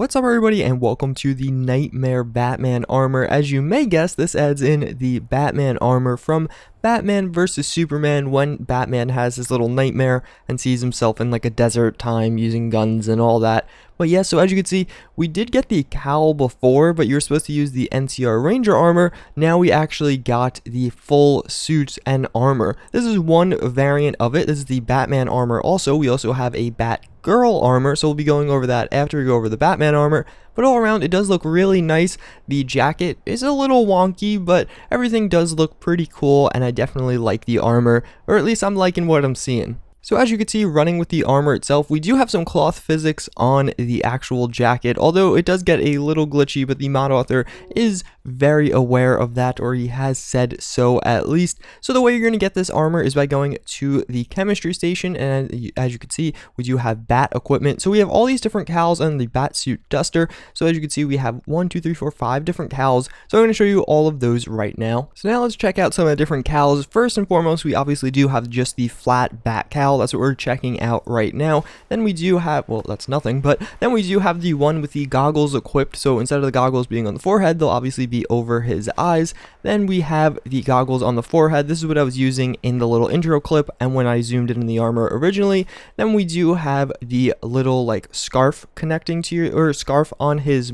What's up everybody and welcome to the Knightmare Batman armor. As you may guess, this adds in the Batman armor from Batman vs Superman when Batman has his little nightmare and sees himself in like a desert time using guns and all that. But yeah, so as you can see, we did get the cowl before, but you're supposed to use the NCR Ranger armor. Now we actually got the full suit and armor. This is one variant of it. This is the Batman armor also. We also have a Batgirl armor, so we'll be going over that after we go over the Batman armor. But all around, it does look really nice. The jacket is a little wonky, but everything does look pretty cool, and I definitely like the armor, or at least I'm liking what I'm seeing. So as you can see, running with the armor itself, we do have some cloth physics on the actual jacket, although it does get a little glitchy, but the mod author is very aware of that, or he has said so at least. So the way you're going to get this armor is by going to the chemistry station, and as you can see, we do have bat equipment. So we have all these different cowls and the bat suit duster. So as you can see, we have 1, 2, 3, 4, 5 different cowls. So I'm going to show you all of those right now. So now let's check out some of the different cowls. First and foremost, we obviously do have just the flat Bat Cowl. That's what we're checking out right now. Then we do have, well, that's nothing, but then we do have the one with the goggles equipped. So instead of the goggles being on the forehead, they'll obviously be over his eyes. Then we have the goggles on the forehead. This is what I was using in the little intro clip and when I zoomed in the armor originally. Then we do have the little like scarf connecting to your, or scarf on his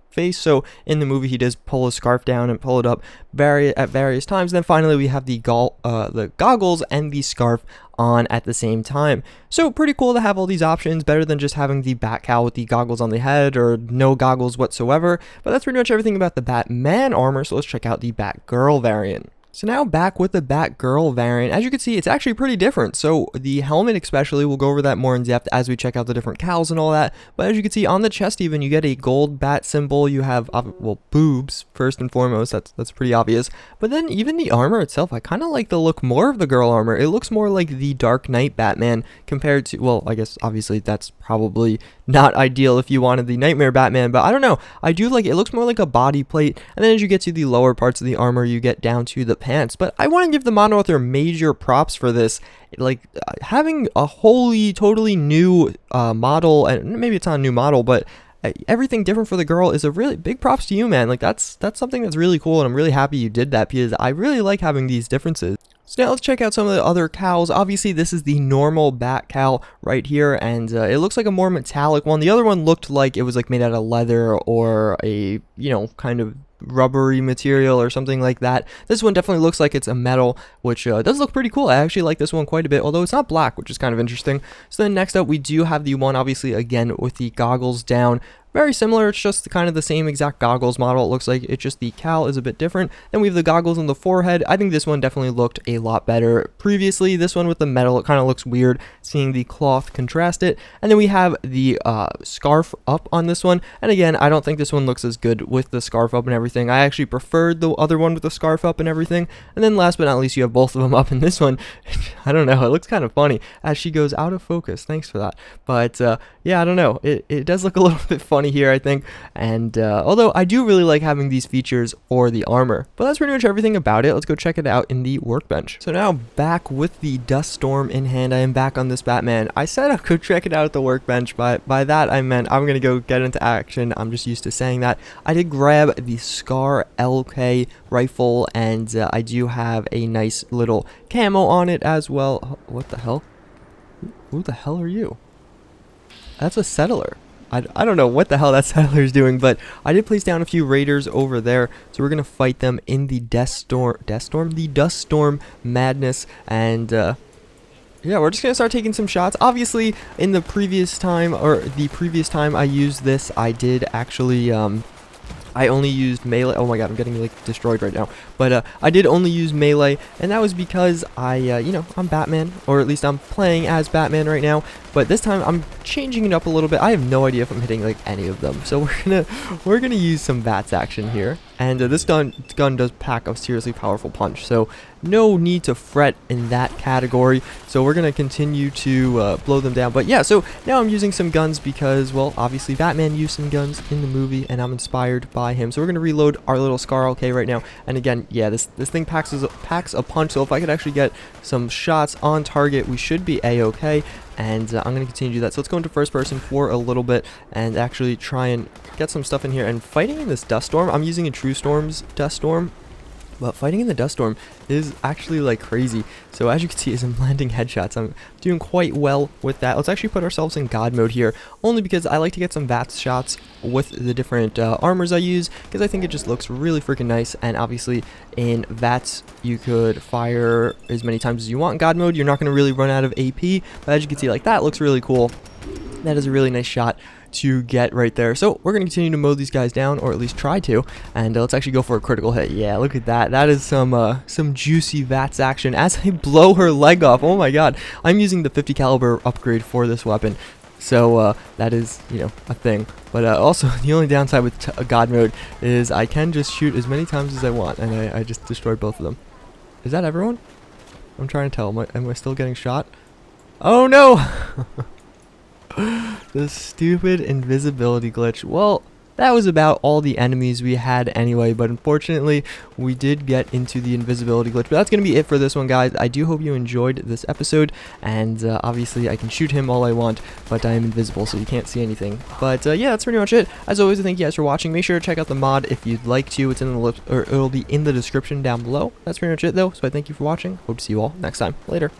face. So in the movie, he does pull his scarf down and pull it up at various times. Then finally, we have the goggles and the scarf on at the same time. So pretty cool to have all these options, better than just having the Bat Cowl with the goggles on the head or no goggles whatsoever. But that's pretty much everything about the Batman armor. So let's check out the Batgirl variant. So now back with the Batgirl variant, as you can see, it's actually pretty different. So the helmet especially, we'll go over that more in depth as we check out the different cowls and all that. But as you can see on the chest even, you get a gold bat symbol. You have, well, boobs first and foremost. That's pretty obvious. But then even the armor itself, I kind of like the look more of the girl armor. It looks more like the Dark Knight Batman compared to, well, I guess obviously that's probably not ideal if you wanted the Knightmare Batman, but I don't know. I do like it. It looks more like a body plate. And then as you get to the lower parts of the armor, you get down to the pants. But I want to give the mod author major props for this. Like having a wholly, totally new model, and maybe it's not a new model, but everything different for the girl is a really big props to you, man. Like that's something that's really cool, and I'm really happy you did that because I really like having these differences. So now let's check out some of the other cowls. Obviously, this is the normal Bat Cowl right here, and it looks like a more metallic one. The other one looked like it was like made out of leather or a, you know, kind of rubbery material or something like that. This one definitely looks like it's a metal, which does look pretty cool. I actually like this one quite a bit, although it's not black, which is kind of interesting. So then next up, we do have the one, obviously, again, with the goggles down. Very similar, it's just kind of the same exact goggles model. It looks like it's just the cowl is a bit different. Then we have the goggles on the forehead. I think this one definitely looked a lot better previously. This one with the metal, it kind of looks weird seeing the cloth contrast it. And then we have the scarf up on this one. And again, I don't think this one looks as good with the scarf up and everything. I actually preferred the other one with the scarf up and everything. And then last but not least, you have both of them up in this one. I don't know, it looks kind of funny as she goes out of focus. Thanks for that. But yeah, I don't know. It does look a little bit funny here, I think, and although I do really like having these features for the armor. But that's pretty much everything about it. Let's go check it out in the workbench. So now back with the dust storm in hand, I am back on this Batman. I said I could check it out at the workbench, but by that I meant I'm gonna go get into action. I'm just used to saying that. I did grab the Scar LK rifle, and I do have a nice little camo on it as well. Oh, what the hell? Who the hell are you? That's a settler. I don't know what the hell that settler is doing, but I did place down a few raiders over there, so we're gonna fight them in the the dust storm madness, and yeah, we're just gonna start taking some shots. Obviously, in the previous time I used this, I did actually I only used melee. Oh my god, I'm getting like destroyed right now. But I did only use melee, and that was because I, you know, I'm Batman, or at least I'm playing as Batman right now. But this time I'm changing it up a little bit. I have no idea if I'm hitting like any of them, so we're gonna use some bats action here. And this gun does pack a seriously powerful punch, so no need to fret in that category. So we're gonna continue to blow them down. But yeah, so now I'm using some guns because, well, obviously Batman used some guns in the movie, and I'm inspired by him. So we're gonna reload our little Scar LK right now. And again, yeah, this thing packs a punch. So if I could actually get some shots on target, we should be a-okay. and I'm going to continue to do that. So let's go into first person for a little bit and actually try and get some stuff in here. And fighting in this dust storm, I'm using a True Storm's dust storm, but fighting in the dust storm is actually like crazy. So as you can see, as I'm landing headshots, I'm doing quite well with that. Let's actually put ourselves in God mode here, only because I like to get some VATS shots with the different armors I use, because I think it just looks really freaking nice. And obviously in VATS, you could fire as many times as you want in God mode. You're not going to really run out of AP, but as you can see, like that looks really cool. That is a really nice shot to get right there. So we're going to continue to mow these guys down, or at least try to, and let's actually go for a critical hit. Yeah, look at that. That is some juicy VATS action as I blow her leg off. Oh my god. I'm using the 50 caliber upgrade for this weapon, so that is, you know, a thing. But also the only downside with God mode is I can just shoot as many times as I want, and I just destroyed both of them. Is that everyone? I'm trying to tell. Am I still getting shot? Oh no. The stupid invisibility glitch. Well, that was about all the enemies we had anyway, but unfortunately we did get into the invisibility glitch. But that's going to be it for this one, guys. I do hope you enjoyed this episode, and obviously I can shoot him all I want, but I am invisible, so you can't see anything. But yeah, that's pretty much it. As always, I thank you guys for watching. Make sure to check out the mod if you'd like to. It's in the it'll be in the description down below. That's pretty much it though, so I thank you for watching. Hope to see you all next time. Later.